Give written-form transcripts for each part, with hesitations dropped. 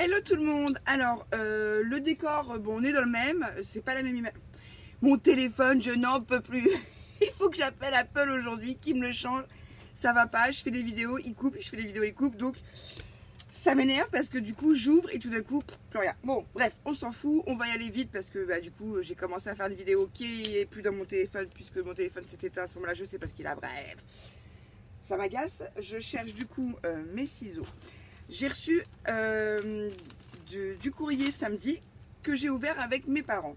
Hello tout le monde. Alors le décor, bon on est dans le même, c'est pas la même image. Mon téléphone, je n'en peux plus. Il faut que j'appelle Apple aujourd'hui, qui me le change. Ça va pas, je fais des vidéos, il coupe, je fais des vidéos, il coupe, donc ça m'énerve parce que du coup j'ouvre et tout d'un coup, plus rien. Bon bref, on s'en fout, on va y aller vite parce que bah, du coup j'ai commencé à faire une vidéo qui est plus dans mon téléphone puisque mon téléphone s'est éteint à ce moment-là, je sais pas ce qu'il a, bref. Ça m'agace, je cherche du coup mes ciseaux. J'ai reçu du courrier samedi que j'ai ouvert avec mes parents.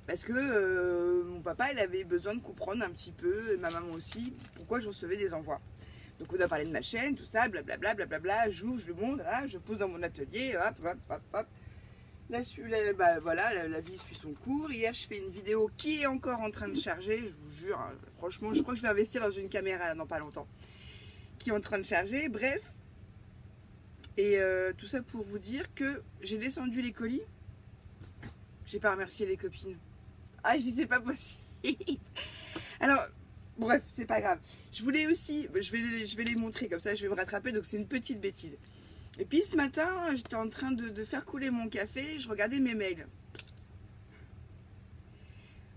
Parce que mon papa, il avait besoin de comprendre un petit peu, et ma maman aussi, pourquoi je recevais des envois. Donc on a parlé de ma chaîne, tout ça, blablabla, blablabla, j'ouvre, je le montre, là, je pose dans mon atelier, hop, hop, hop, hop. Bah, voilà, la vie suit son cours. Hier, je fais une vidéo qui est encore en train de charger, je vous jure, hein, franchement, je crois que je vais investir dans une caméra dans pas longtemps, qui est en train de charger, bref. Et tout ça pour vous dire que j'ai descendu les colis. J'ai pas remercié les copines. Ah, je dis c'est pas possible. Alors, bref, c'est pas grave. Je voulais aussi, je vais les montrer comme ça, je vais me rattraper. Donc c'est une petite bêtise. Et puis ce matin, j'étais en train de faire couler mon café. Je regardais mes mails.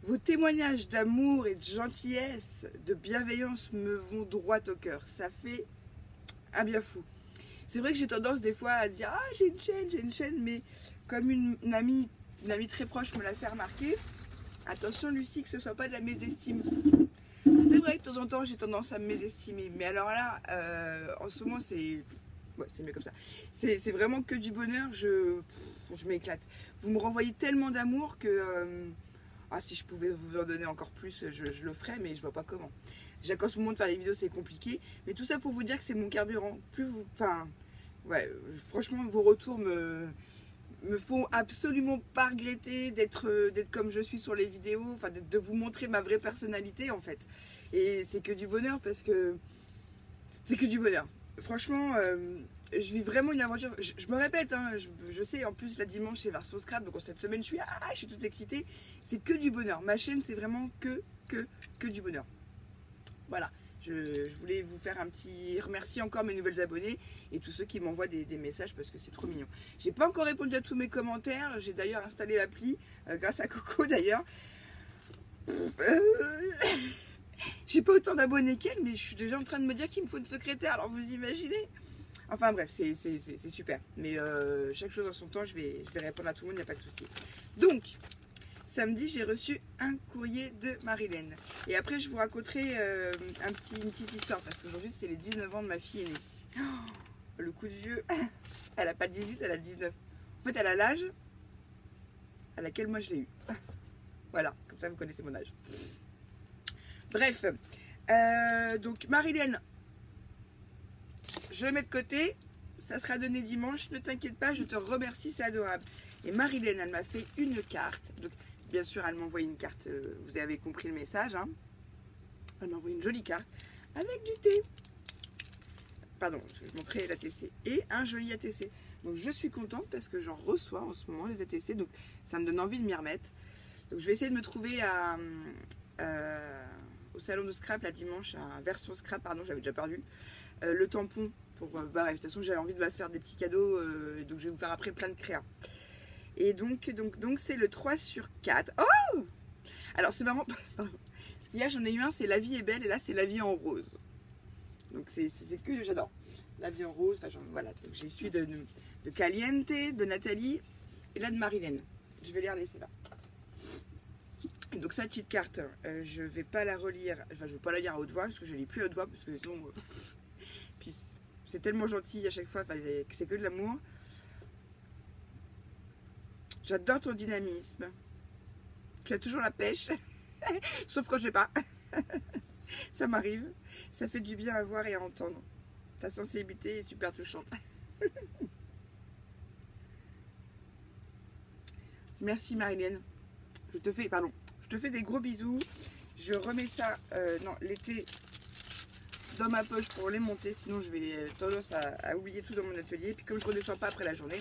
Vos témoignages d'amour et de gentillesse, de bienveillance me vont droit au cœur. Ça fait un bien fou. C'est vrai que j'ai tendance des fois à dire « Ah, j'ai une chaîne », mais comme une amie très proche me l'a fait remarquer, attention Lucie, que ce soit pas de la mésestime. C'est vrai que de temps en temps, j'ai tendance à me mésestimer, mais alors là, en ce moment, c'est... Ouais, c'est mieux comme ça. C'est vraiment que du bonheur, je m'éclate. Vous me renvoyez tellement d'amour que... Ah, si je pouvais vous en donner encore plus, je le ferais, mais je vois pas comment. Déjà qu'en ce moment de faire les vidéos c'est compliqué, mais tout ça pour vous dire que c'est mon carburant. Plus vous, enfin, ouais, franchement vos retours me font absolument pas regretter d'être comme je suis sur les vidéos, enfin de vous montrer ma vraie personnalité en fait. Et c'est que du bonheur parce que c'est que du bonheur. Franchement, je vis vraiment une aventure. Je me répète, hein, je sais, en plus, la dimanche, c'est Version Scrap. Donc, cette semaine, je suis toute excitée. C'est que du bonheur. Ma chaîne, c'est vraiment que du bonheur. Voilà. Je voulais vous faire un petit... Remercier encore mes nouvelles abonnées et tous ceux qui m'envoient des messages parce que c'est trop mignon. J'ai pas encore répondu à tous mes commentaires. J'ai d'ailleurs installé l'appli, grâce à Coco d'ailleurs. J'ai pas autant d'abonnés qu'elle, mais je suis déjà en train de me dire qu'il me faut une secrétaire. Alors, vous imaginez? Enfin bref, c'est super. Mais chaque chose en son temps, je vais répondre à tout le monde, il n'y a pas de souci. Donc, samedi, j'ai reçu un courrier de Marilène. Et après, je vous raconterai une petite histoire, parce qu'aujourd'hui, c'est les 19 ans de ma fille aînée. Oh, le coup de vieux, elle n'a pas 18, elle a 19. En fait, elle a l'âge à laquelle moi je l'ai eu. Voilà, comme ça, vous connaissez mon âge. Bref, donc Marilène, je le mets de côté, ça sera donné dimanche, ne t'inquiète pas, je te remercie, c'est adorable. Et Marilène, elle m'a fait une carte, donc bien sûr elle m'a envoyé une carte, vous avez compris le message, hein. Elle m'a envoyé une jolie carte avec du thé, pardon, je vais vous montrer l'ATC, et un joli ATC. Donc je suis contente parce que j'en reçois en ce moment les ATC, donc ça me donne envie de m'y remettre. Donc je vais essayer de me trouver au salon de scrap la dimanche, à Version Scrap, pardon, j'avais déjà perdu. Le tampon pour bah, de toute façon j'avais envie de me faire des petits cadeaux, donc je vais vous faire après plein de créas. Et donc c'est le 3/4. Oh, alors c'est marrant parce qu'hier j'en ai eu un, c'est La vie est belle, et là c'est La vie en rose. Donc c'est que j'adore La vie en rose. Enfin voilà, donc j'ai celui de Caliente, de Nathalie, et là de Marilène. Je vais les relaisser là. Et donc cette petite carte, je vais pas la relire, enfin je vais pas la lire à haute voix parce que je lis plus à haute voix parce que sinon puis c'est tellement gentil à chaque fois, que c'est que de l'amour. J'adore ton dynamisme. Tu as toujours la pêche, sauf quand je l'ai pas. Ça m'arrive. Ça fait du bien à voir et à entendre. Ta sensibilité est super touchante. Merci Marilène. Je te fais des gros bisous. Je remets ça, non, l'été dans ma poche pour les monter, sinon je vais tendance à oublier tout dans mon atelier. Puis comme je ne redescends pas après la journée.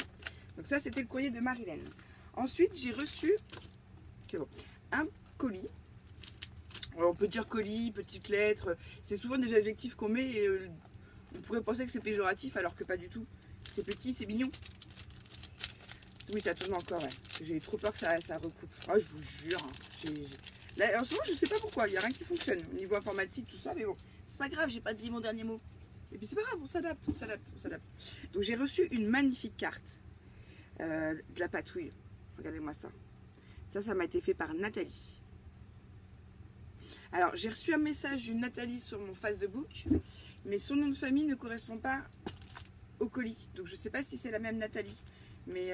Donc ça, c'était le courrier de Marilène. Ensuite, j'ai reçu, c'est bon, un colis. Alors, on peut dire colis, petite lettre. C'est souvent des adjectifs qu'on met et on pourrait penser que c'est péjoratif alors que pas du tout. C'est petit, c'est mignon. Oui, ça tourne encore, ouais. J'ai trop peur que ça recoupe. Oh, je vous jure. Hein. Là, en ce moment, je sais pas pourquoi. Il n'y a rien qui fonctionne. Au niveau informatique, tout ça. Mais bon, c'est pas grave, j'ai pas dit mon dernier mot. Et puis c'est pas grave, on s'adapte, on s'adapte, on s'adapte. Donc j'ai reçu une magnifique carte de la patouille. Regardez-moi ça. Ça m'a été fait par Nathalie. Alors, j'ai reçu un message d'une Nathalie sur mon Facebook, mais son nom de famille ne correspond pas au colis. Donc, je ne sais pas si c'est la même Nathalie. Mais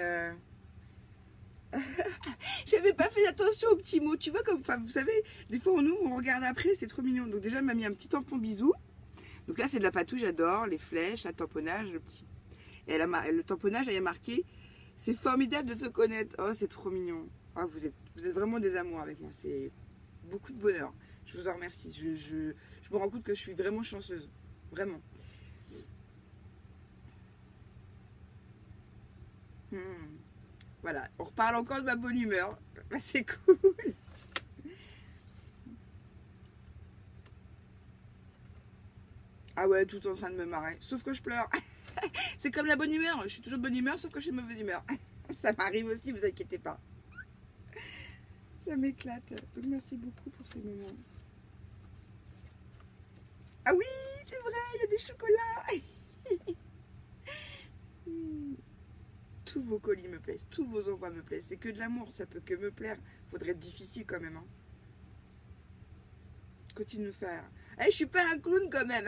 j'avais pas fait attention aux petits mots. Tu vois, comme, enfin, vous savez, des fois on ouvre, on regarde après, c'est trop mignon. Donc, déjà, elle m'a mis un petit tampon bisou. Donc là, c'est de la patouille, j'adore. Les flèches, le tamponnage, le petit. Et le tamponnage, elle a marqué: c'est formidable de te connaître. Oh, c'est trop mignon. Oh, vous êtes vraiment des amours avec moi. C'est beaucoup de bonheur. Je vous en remercie. Je me rends compte que je suis vraiment chanceuse. Vraiment. Voilà. On reparle encore de ma bonne humeur. Bah, c'est cool. Ah ouais, tout en train de me marrer. Sauf que je pleure. C'est comme la bonne humeur. Je suis toujours de bonne humeur, sauf que je suis de mauvaise humeur. Ça m'arrive aussi, vous inquiétez pas. Ça m'éclate. Donc merci beaucoup pour ces moments. Ah oui, c'est vrai, il y a des chocolats. Tous vos colis me plaisent, tous vos envois me plaisent. C'est que de l'amour, ça peut que me plaire. Faudrait être difficile quand même. Hein. Continue de faire. Eh, je suis pas un clown quand même.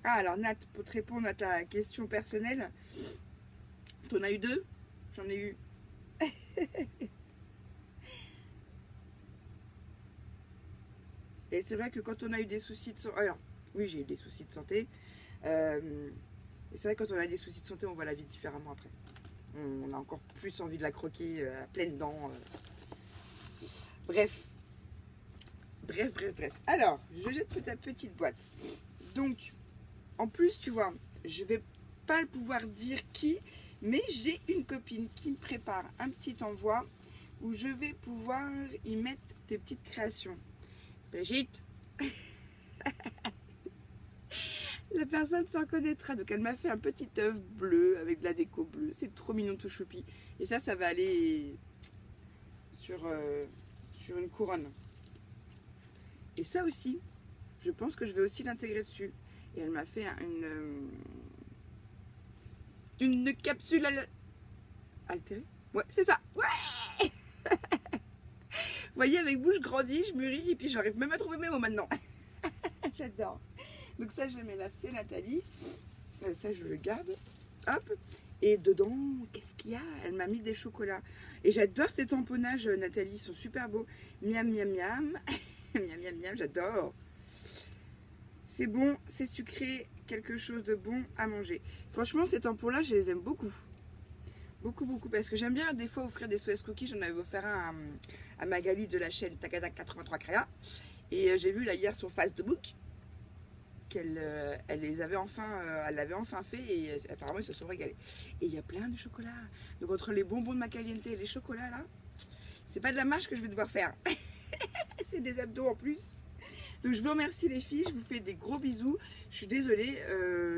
Ah, alors Nat, pour te répondre à ta question personnelle, t'en as eu 2? J'en ai eu. Et c'est vrai que quand on a eu des soucis de santé, alors oui, j'ai eu des soucis de santé, et c'est vrai que quand on a des soucis de santé, on voit la vie différemment après. On a encore plus envie de la croquer à pleines dents. Bref. Alors, je jette ta petite boîte. Donc, en plus, tu vois, je vais pas pouvoir dire qui, mais j'ai une copine qui me prépare un petit envoi où je vais pouvoir y mettre tes petites créations. Brigitte. La personne s'en connaîtra. Donc elle m'a fait un petit œuf bleu avec de la déco bleue. C'est trop mignon, tout choupi. Et ça va aller sur une couronne. Et ça aussi, je pense que je vais aussi l'intégrer dessus. Et elle m'a fait une capsule altérée. Ouais, c'est ça. Ouais. Vous voyez, avec vous, je grandis, je mûris, et puis j'arrive même à trouver mes mots maintenant. J'adore. Donc ça, je le mets là, c'est Nathalie. Ça, je le garde. Hop. Et dedans, qu'est-ce qu'il y a? Elle m'a mis des chocolats. Et j'adore tes tamponnages, Nathalie, ils sont super beaux. Miam, miam, miam. Miam, miam, miam, j'adore. C'est bon, c'est sucré, quelque chose de bon à manger. Franchement, ces tampons-là, je les aime beaucoup. Beaucoup, beaucoup. Parce que j'aime bien des fois offrir des SOS cookies. J'en avais offert un à Magali de la chaîne Tagada 83 Créa. Et j'ai vu là hier sur Facebook qu'elle les avait elle l'avait enfin fait et apparemment ils se sont régalés. Et il y a plein de chocolats. Donc entre les bonbons de Macaliente et les chocolats là, c'est pas de la mâche que je vais devoir faire. C'est des abdos en plus. Donc je vous remercie les filles, je vous fais des gros bisous. Je suis désolée,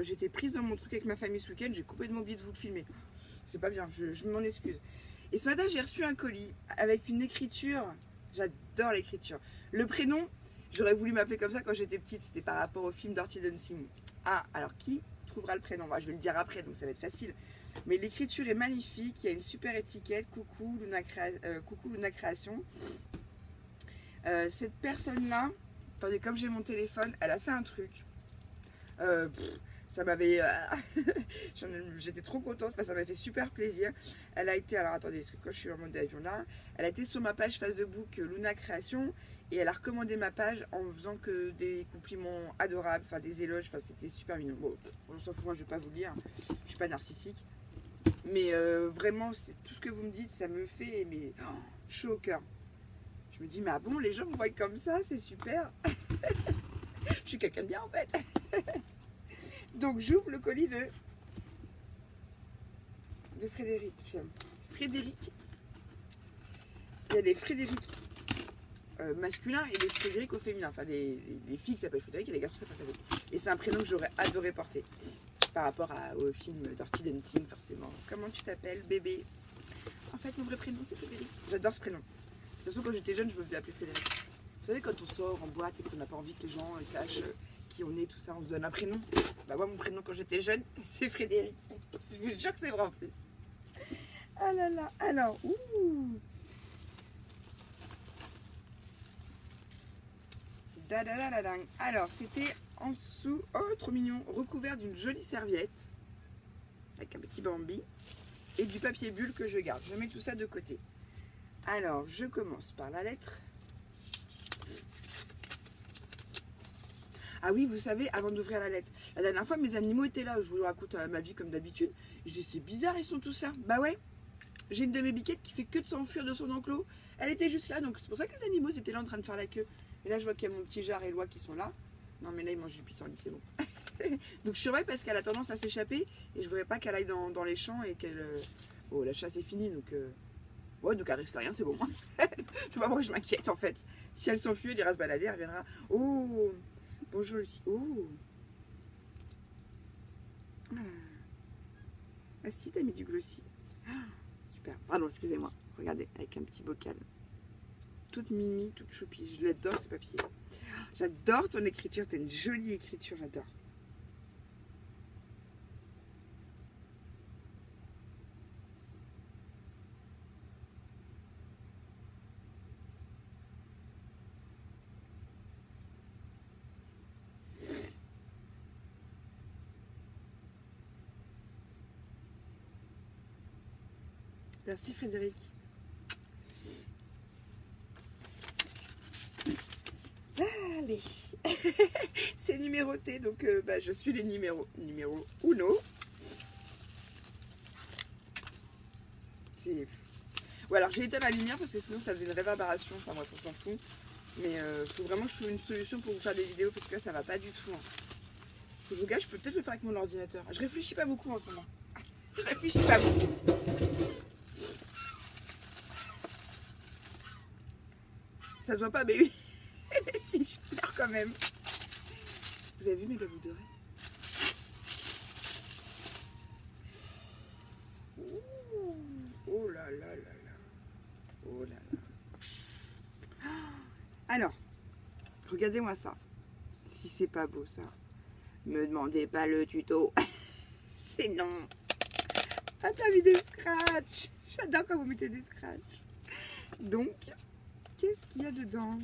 j'étais prise dans mon truc avec ma famille ce week-end, j'ai complètement oublié de vous le filmer. C'est pas bien, je m'en excuse. Et ce matin j'ai reçu un colis avec une écriture, j'adore l'écriture. Le prénom, j'aurais voulu m'appeler comme ça quand j'étais petite, c'était par rapport au film Dirty Dancing. Ah, alors qui trouvera le prénom? Je vais le dire après, donc ça va être facile. Mais l'écriture est magnifique, il y a une super étiquette, coucou Luna Création. Cette personne-là, attendez, comme j'ai mon téléphone, elle a fait un truc. Ça m'avait... J'étais trop contente, enfin, ça m'a fait super plaisir. Elle a été, alors attendez, parce que quand je suis en mode avion là, elle a été sur ma page Facebook Luna Création et elle a recommandé ma page en faisant que des compliments adorables, enfin des éloges, enfin c'était super mignon. Bon, on s'en fout, je vais pas vous le lire, je suis pas narcissique. Mais vraiment, tout ce que vous me dites, ça me fait chaud au cœur. Je me dis, mais ah bon, les gens me voient comme ça, c'est super. Je suis quelqu'un de bien en fait. Donc j'ouvre le colis de Frédéric. Frédéric. Il y a des Frédéric. masculin et des Frédéric au féminin. Enfin, les filles qui s'appellent Frédéric et les garçons s'appellent Frédéric. Et c'est un prénom que j'aurais adoré porter par rapport au film Dirty Dancing, forcément. Comment tu t'appelles, bébé? En fait, mon vrai prénom, c'est Frédéric. J'adore ce prénom. De toute façon, quand j'étais jeune, je me faisais appeler Frédéric. Vous savez, quand on sort en boîte et qu'on n'a pas envie que les gens sachent qui on est, tout ça, on se donne un prénom. Bah moi, mon prénom quand j'étais jeune, c'est Frédéric. Je vous jure que c'est vrai en plus. Ah là là, alors, ouh. Alors, c'était en dessous, oh trop mignon, recouvert d'une jolie serviette avec un petit bambi et du papier bulle que je garde. Je mets tout ça de côté. Alors, je commence par la lettre. Ah oui, vous savez, avant d'ouvrir la lettre, la dernière fois, mes animaux étaient là. Je vous raconte ma vie comme d'habitude. Je dis, c'est bizarre, ils sont tous là. Bah ouais, j'ai une de mes biquettes qui fait que de s'enfuir de son enclos. Elle était juste là, donc c'est pour ça que les animaux étaient là en train de faire la queue. Et là, je vois qu'il y a mon petit Jar et Loi qui sont là. Non, mais là, ils mangent du pissenlit, c'est bon. Donc, je surveille parce qu'elle a tendance à s'échapper. Et je voudrais pas qu'elle aille dans les champs et qu'elle... Oh, la chasse est finie, donc... Ouais, donc elle risque rien, c'est bon. Je sais pas pourquoi je m'inquiète, en fait. Si elle s'enfuit, elle ira se balader, elle reviendra. Oh, bonjour, Lucie. Oh. Ah si, t'as mis du glossy. Ah, super. Pardon, excusez-moi. Regardez, avec un petit bocal. Toute mimi, toute choupie. Je l'adore ce papier. J'adore ton écriture. T'as une jolie écriture, j'adore. Merci Frédéric. Allez. C'est numéroté, donc bah, je suis les numéros. Numéro 1. Ouais, alors j'ai éteint la lumière parce que sinon ça faisait une réverbération. Enfin bref, on s'en fout. Mais faut vraiment que je trouve une solution pour vous faire des vidéos parce que là ça va pas du tout. Hein. Je vous gâche, je peux peut-être le faire avec mon ordinateur. Je réfléchis pas beaucoup en ce moment. Je réfléchis pas beaucoup. Ça se voit pas, mais oui. Mais si, je pleure quand même. Vous avez vu mes globes dorés? Oh là là là là. Oh là là. Alors, regardez-moi ça. Si c'est pas beau ça. Me demandez pas le tuto. C'est non. Ah, t'as mis des scratchs. J'adore quand vous mettez des scratchs. Donc, qu'est-ce qu'il y a dedans?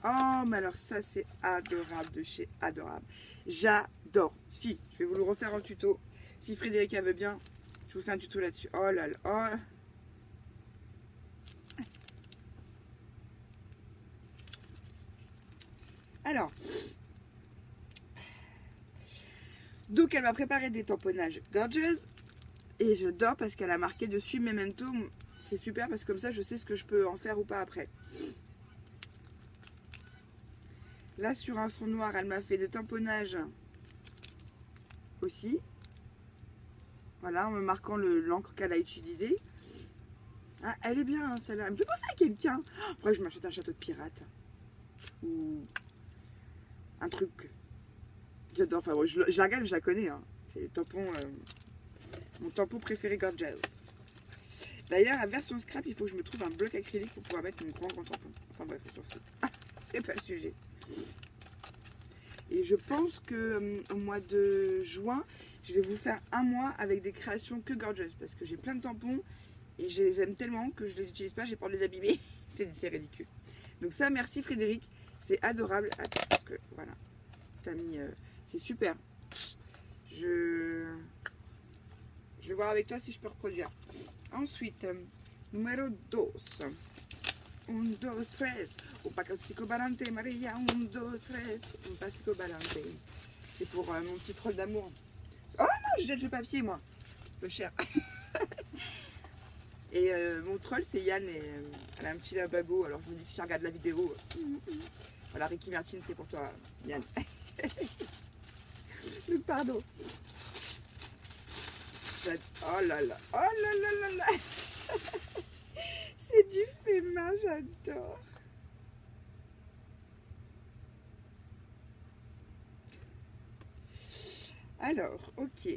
Oh, mais alors ça, c'est adorable de chez Adorable. J'adore. Si, je vais vous le refaire en tuto. Si Frédérica veut bien, je vous fais un tuto là-dessus. Oh là là. Oh. Alors, donc elle m'a préparé des tamponnages Gorgeous. Et je dors parce qu'elle a marqué dessus Memento. C'est super parce que comme ça, je sais ce que je peux en faire ou pas après. Là, sur un fond noir, elle m'a fait des tamponnages aussi. Voilà, en me marquant l'encre qu'elle a utilisée. Ah, elle est bien, hein, celle-là. Elle me fait penser à quelqu'un. Après, je m'achète un château de pirate. Ou un truc. J'adore. Enfin, je la regarde, je la connais. Hein. C'est le tampon, mon tampon préféré Gorgeous. D'ailleurs, à version scrap, il faut que je me trouve un bloc acrylique pour pouvoir mettre mon grand tampon. Enfin bref, on s'en fout. C'est pas le sujet. Et je pense que au mois de juin, je vais vous faire un mois avec des créations que Gorgeous. Parce que j'ai plein de tampons et je les aime tellement que je les utilise pas, j'ai peur de les abîmer. C'est ridicule. Donc ça, merci Frédéric. C'est adorable. Attends, parce que voilà. T'as mis... c'est super. Je vais voir avec toi si je peux reproduire. Ensuite, numéro 2. 1, 2, 3. Un pastico balante, Maria. 1, 2, 3. Un pastico balante. C'est pour mon petit troll d'amour. Oh non, je jette le papier, moi. Peu cher. Et mon troll, c'est Yann. Et elle a un petit lavabo. Alors, je me dis que si elle regarde la vidéo. Voilà, Ricky Martin, c'est pour toi, Yann. Donc, pardon. Oh là là. Oh là là là là. C'est du fait main, j'adore. Alors, ok.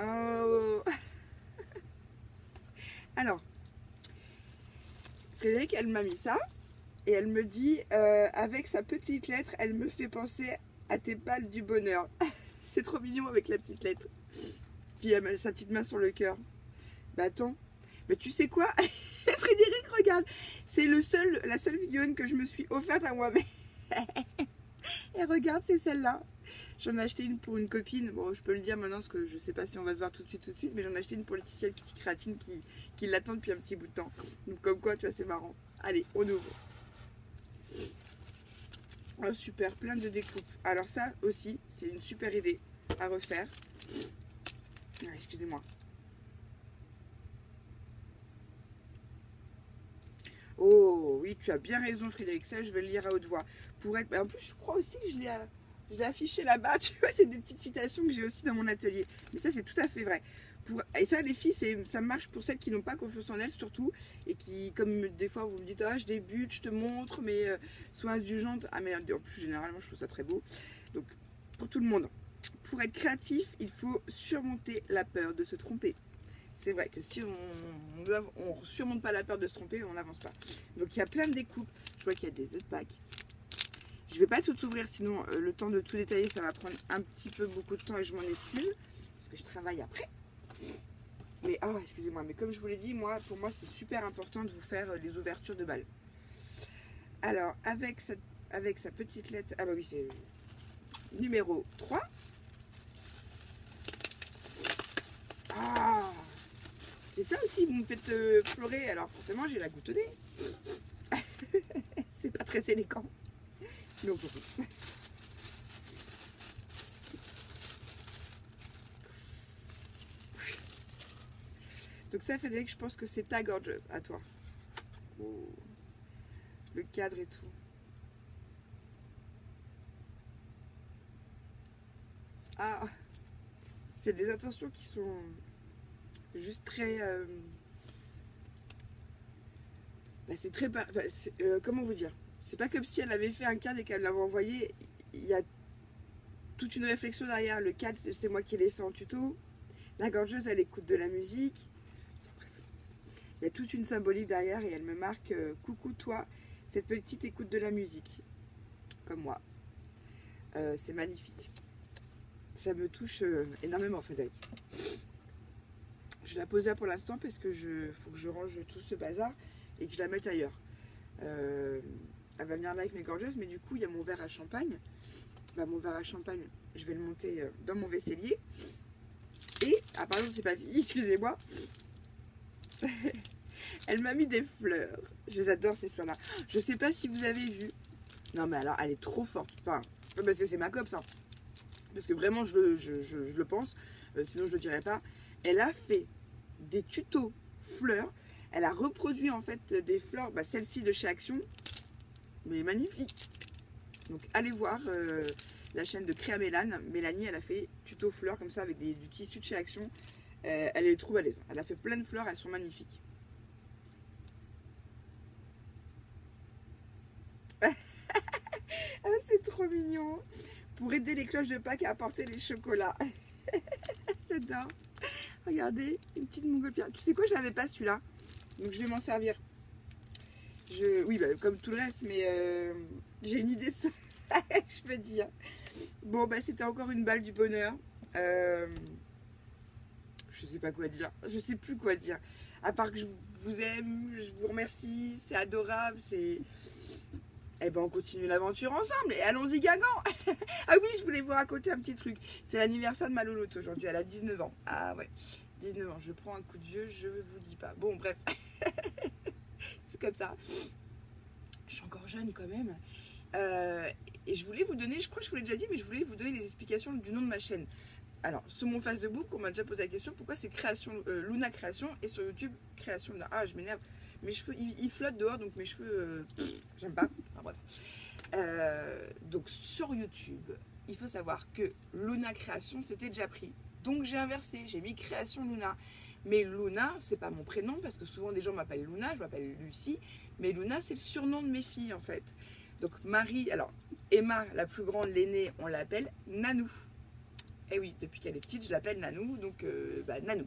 Oh. Alors, Frédéric, elle m'a mis ça. Et elle me dit, avec sa petite lettre, elle me fait penser à tes balles du bonheur. C'est trop mignon avec la petite lettre. Puis elle a sa petite main sur le cœur. Bah attends, mais tu sais quoi? Frédéric, regarde, c'est la seule vidéo que je me suis offerte à moi-même. Et regarde, c'est celle-là. J'en ai acheté une pour une copine. Bon, je peux le dire maintenant parce que je sais pas si on va se voir tout de suite, mais j'en ai acheté une pour Laetitia Kitty Créatine qui l'attend depuis un petit bout de temps. Donc comme quoi, tu vois, c'est marrant. Allez, on ouvre. Oh, super, plein de découpes. Alors ça aussi, c'est une super idée à refaire. Ah, excusez-moi. Oh oui, tu as bien raison Frédéric, ça je vais le lire à haute voix. Pour être... En plus, je crois aussi que je l'ai affiché là-bas. Tu vois, c'est des petites citations que j'ai aussi dans mon atelier. Mais ça, c'est tout à fait vrai. Et ça, les filles, ça marche pour celles qui n'ont pas confiance en elles, surtout. Et qui, comme des fois, vous me dites, ah, je débute, je te montre, mais sois indulgente. Ah, mais en plus, généralement, je trouve ça très beau. Donc, pour tout le monde, pour être créatif, il faut surmonter la peur de se tromper. C'est vrai que si on ne surmonte pas la peur de se tromper, on n'avance pas. Donc, il y a plein de découpes. Je vois qu'il y a des œufs de Pâques. Je ne vais pas tout ouvrir, sinon le temps de tout détailler, ça va prendre un petit peu beaucoup de temps et je m'en excuse. Parce que je travaille après. Mais, oh, excusez-moi, mais comme je vous l'ai dit, pour moi, c'est super important de vous faire les ouvertures de balles. Alors, avec sa petite lettre, ah bah oui, c'est numéro 3. Ah, c'est ça aussi, vous me faites pleurer, alors forcément, j'ai la goutte au nez. C'est pas très élégant. Mais aujourd'hui. Donc ça, Frédéric, je pense que c'est ta gorgeuse, à toi. Oh. Le cadre et tout. Ah, c'est des intentions qui sont juste très... Bah, c'est très... Bah, comment vous dire? C'est pas comme si elle avait fait un cadre et qu'elle l'avait envoyé. Il y a toute une réflexion derrière. Le cadre, c'est moi qui l'ai fait en tuto. La gorgeuse, elle écoute de la musique. Il y a toute une symbolique derrière et elle me marque coucou toi, cette petite écoute de la musique. Comme moi. C'est magnifique. Ça me touche énormément, Frédéric. Je la pose là pour l'instant parce que faut que je range tout ce bazar et que je la mette ailleurs. Elle va venir là avec mes gorgeuses, mais du coup, il y a mon verre à champagne. Bah, mon verre à champagne, je vais le monter dans mon vaisselier. Et, ah pardon, c'est pas fini, excusez-moi. Elle m'a mis des fleurs. Je les adore, ces fleurs-là. Je sais pas si vous avez vu. Non, mais alors, elle est trop forte. Enfin, parce que c'est ma copse, hein. Parce que vraiment, je le pense. Sinon, je le dirais pas. Elle a fait des tutos fleurs. Elle a reproduit, en fait, des fleurs. Bah, celle-ci de chez Action. Mais magnifique. Donc, allez voir la chaîne de Créa Mélane. Mélanie, elle a fait tuto fleurs comme ça avec du tissu de chez Action. Elle est trop balèze. Elle a fait plein de fleurs. Elles sont magnifiques. Ah, c'est trop mignon. Pour aider les cloches de Pâques à apporter les chocolats. J'adore. Regardez, une petite montgolfière. Tu sais quoi, je l'avais pas celui-là. Donc je vais m'en servir. Oui, bah, comme tout le reste, mais j'ai une idée, je veux dire. Bon, bah c'était encore une balle du bonheur. Je sais pas quoi dire. Je sais plus quoi dire. À part que je vous aime, je vous remercie, c'est adorable, c'est... Eh ben on continue l'aventure ensemble et allons-y gagnant. Ah oui, je voulais vous raconter un petit truc. C'est l'anniversaire de ma lolotte aujourd'hui, elle a 19 ans. Ah ouais, 19 ans, je prends un coup de vieux, je vous dis pas. Bon bref, c'est comme ça. Je suis encore jeune quand même. Et je voulais vous donner, je crois que je vous l'ai déjà dit, mais je voulais vous donner les explications du nom de ma chaîne. Alors, sur mon Facebook, on m'a déjà posé la question, pourquoi c'est Luna Création et sur YouTube, Création Luna. Ah, je m'énerve. Mes cheveux, ils flottent dehors, donc mes cheveux, j'aime pas. Enfin bref. Donc sur YouTube, il faut savoir que Luna Création, c'était déjà pris. Donc j'ai inversé, j'ai mis Création Luna. Mais Luna, c'est pas mon prénom, parce que souvent des gens m'appellent Luna, je m'appelle Lucie. Mais Luna, c'est le surnom de mes filles, en fait. Donc Marie, alors Emma, la plus grande, l'aînée, on l'appelle Nanou. Et oui, depuis qu'elle est petite, je l'appelle Nanou, donc Nanou.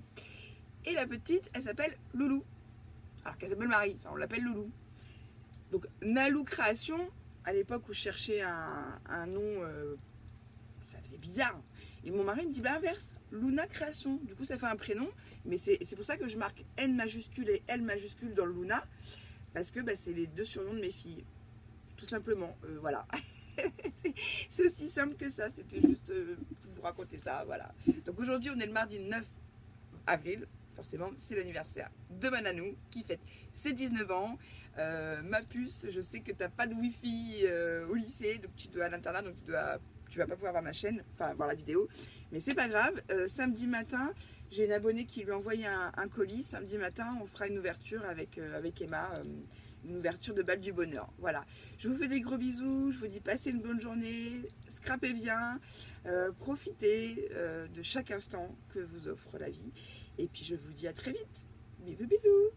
Et la petite, elle s'appelle Loulou. Alors qu'elle s'appelle Marie, enfin on l'appelle Loulou. Donc Nalou Création, à l'époque où je cherchais un nom, ça faisait bizarre. Et mon mari me dit, bah inverse, Luna Création. Du coup ça fait un prénom, mais c'est pour ça que je marque N majuscule et L majuscule dans le Luna, parce que c'est les 2 surnoms de mes filles. Tout simplement, voilà. C'est aussi simple que ça, c'était juste pour vous raconter ça, voilà. Donc aujourd'hui on est le mardi 9 avril, forcément c'est l'anniversaire de ma Nanou qui fête ses 19 ans. Ma puce, je sais que tu n'as pas de wifi au lycée, donc tu dois à l'internat, donc tu vas pas pouvoir voir ma chaîne, enfin voir la vidéo, mais c'est pas grave. Samedi matin, j'ai une abonnée qui lui a envoyé un colis. Samedi matin, on fera une ouverture avec Emma, une ouverture de balle du bonheur. Voilà, je vous fais des gros bisous, je vous dis passez une bonne journée, scrapez bien, profitez de chaque instant que vous offre la vie, et puis je vous dis à très vite. Bisous bisous.